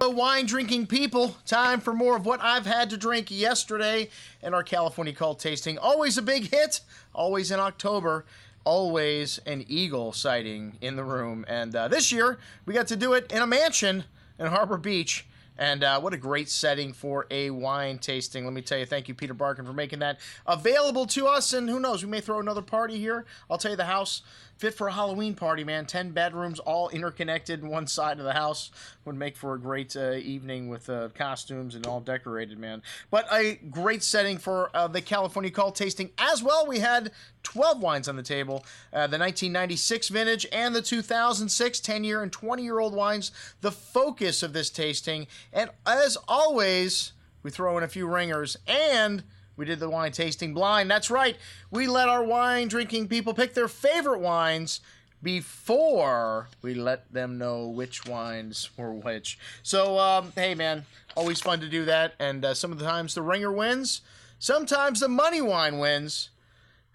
Wine drinking people, time for more of what I've had to drink yesterday in our California Cult tasting. Always a big hit, always in October, always an eagle sighting in the room. And this year, we got to do it in a mansion in Harbor Beach. And what a great setting for a wine tasting. Let me tell you, thank you, Peter Barkin, for making that available to us. And who knows, we may throw another party here. I'll tell you, the house fit for a Halloween party, man. 10 bedrooms, all interconnected in one side of the house. Would make for a great evening with costumes and all decorated, man. But a great setting for the California Cult tasting as well. We had 12 wines on the table. The 1996 vintage and the 2006 10-year and 20-year-old wines, the focus of this tasting. And as always, we throw in a few ringers, and we did the wine tasting blind. That's right. We let our wine drinking people pick their favorite wines before we let them know which wines were which. So, hey, man, always fun to do that. And some of the times the ringer wins. Sometimes the money wine wins.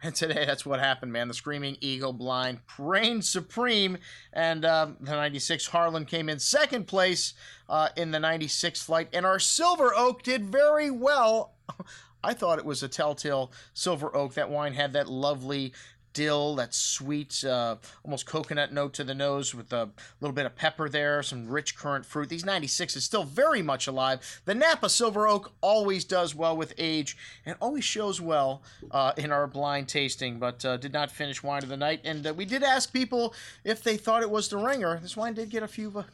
And today, that's what happened, man. The Screaming Eagle Blind reigned supreme, and the 96 Harlan came in second place in the 96 flight, and our Silver Oak did very well. I thought it was a telltale Silver Oak. That wine had that lovely dill, that sweet, almost coconut note to the nose with a little bit of pepper there, some rich currant fruit. These 96 is still very much alive. The Napa Silver Oak always does well with age and always shows well in our blind tasting, but did not finish wine of the night. And we did ask people if they thought it was the ringer. This wine did get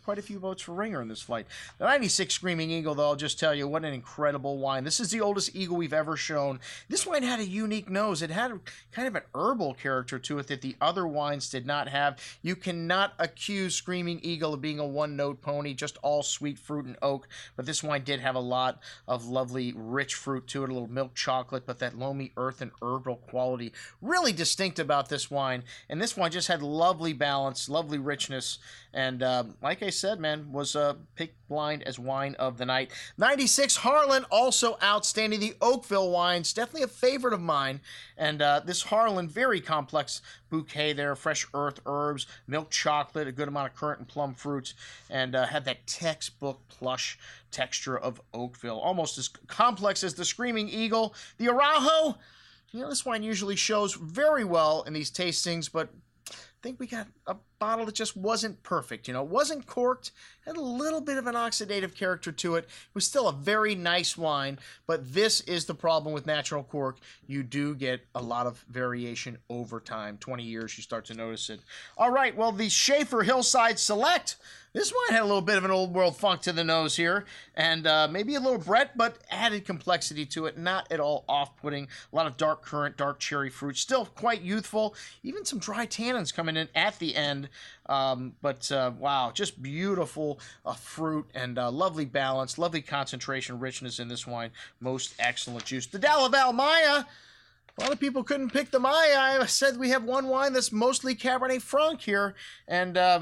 quite a few votes for ringer in this flight. The 96 Screaming Eagle, though, I'll just tell you, what an incredible wine. This is the oldest eagle we've ever shown. This wine had a unique nose. It had kind of an herbal character to it that the other wines did not have. You cannot accuse Screaming Eagle of being a one-note pony, just all sweet fruit and oak, but this wine did have a lot of lovely rich fruit to it, a little milk chocolate, but that loamy earth and herbal quality really distinct about this wine. And this wine just had lovely balance, lovely richness, and like I said, man, was picked blind as wine of the night. 96 Harlan, also outstanding. The Oakville wines, definitely a favorite of mine. And this Harlan, very complex bouquet there, fresh earth, herbs, milk chocolate, a good amount of currant and plum fruits, and had that textbook plush texture of Oakville. Almost as complex as the Screaming Eagle. The Araujo, you know, this wine usually shows very well in these tastings, but I think we got a bottle that just wasn't perfect. You know, it wasn't corked, had a little bit of an oxidative character to it. It was still a very nice wine, but this is the problem with natural cork. You do get a lot of variation over time. 20 years, you start to notice it. All right, well, the Schaefer Hillside Select. This wine had a little bit of an old world funk to the nose here, and maybe a little Brett, but added complexity to it. Not at all off-putting. A lot of dark currant, dark cherry fruit. Still quite youthful. Even some dry tannins coming in at the end. Wow, just beautiful fruit and lovely balance, lovely concentration, richness in this wine. Most excellent juice. The Dalaval Maya. A lot of people couldn't pick the Maya. I said we have one wine that's mostly Cabernet Franc here, and I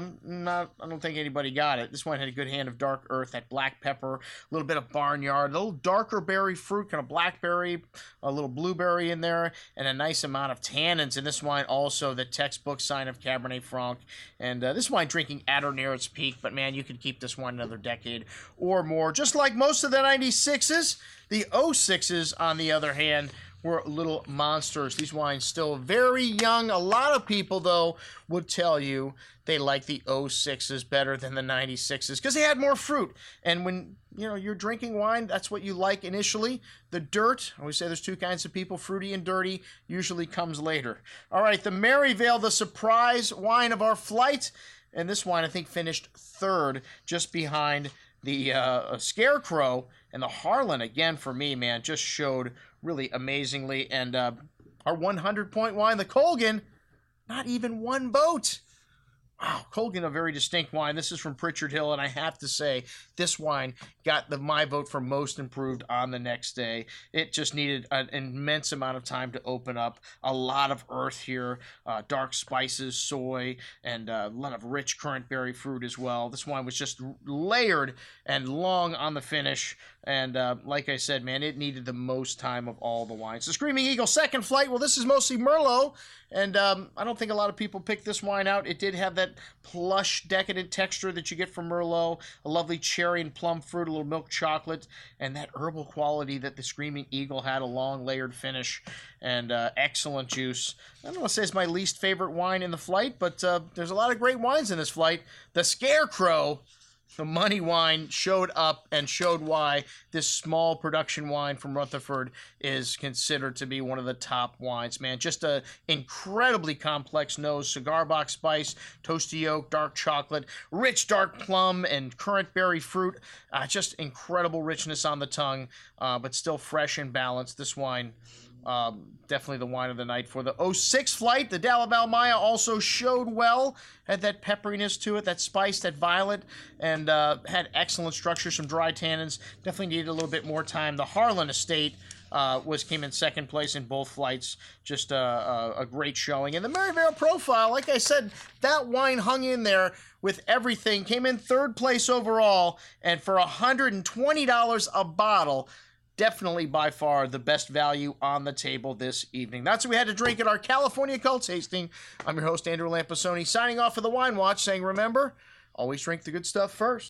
don't think anybody got it. This wine had a good hand of dark earth, that black pepper, a little bit of barnyard, a little darker berry fruit, kind of blackberry, a little blueberry in there, and a nice amount of tannins in this wine. Also, the textbook sign of Cabernet Franc, and this wine drinking at or near its peak, but man, you could keep this wine another decade or more. Just like most of the 96s, the 06s, on the other hand, were little monsters. These wines still very young. A lot of people, though, would tell you they like the 06s better than the 96s because they had more fruit. And when, you know, you're drinking wine, that's what you like initially. The dirt, I always say there's two kinds of people, fruity and dirty, usually comes later. All right, the Maryvale, the surprise wine of our flight. And this wine, I think, finished third, just behind the Scarecrow. And the Harlan, again, for me, man, just showed really amazingly. And our 100-point wine, the Colgan, not even one vote. Wow, Colgan, a very distinct wine. This is from Pritchard Hill, and I have to say, this wine got my vote for most improved on the next day. It just needed an immense amount of time to open up. A lot of earth here, dark spices, soy, and a lot of rich currant berry fruit as well. This wine was just layered and long on the finish, And like I said, man, it needed the most time of all the wines. The Screaming Eagle second flight, well, this is mostly Merlot. And I don't think a lot of people picked this wine out. It did have that plush, decadent texture that you get from Merlot, a lovely cherry and plum fruit, a little milk chocolate, and that herbal quality that the Screaming Eagle had, a long layered finish, and excellent juice. I don't want to say it's my least favorite wine in the flight, but there's a lot of great wines in this flight. The Scarecrow, the money wine, showed up and showed why this small production wine from Rutherford is considered to be one of the top wines, man. Just a incredibly complex nose, cigar box spice, toasty oak, dark chocolate, rich dark plum, and currant berry fruit. Just incredible richness on the tongue, but still fresh and balanced. This wine, definitely the wine of the night for the 06 flight. The Dalibal Maya also showed well, had that pepperiness to it, that spice, that violet, and had excellent structure, some dry tannins. Definitely needed a little bit more time. The Harlan Estate came in second place in both flights. Just a great showing. And the Merivale Profile, like I said, that wine hung in there with everything. Came in third place overall, and for $120 a bottle, definitely by far the best value on the table this evening. That's what we had to drink at our California Cult Tasting. I'm your host, Andrew Lampasoni, signing off for the Wine Watch, saying remember, always drink the good stuff first.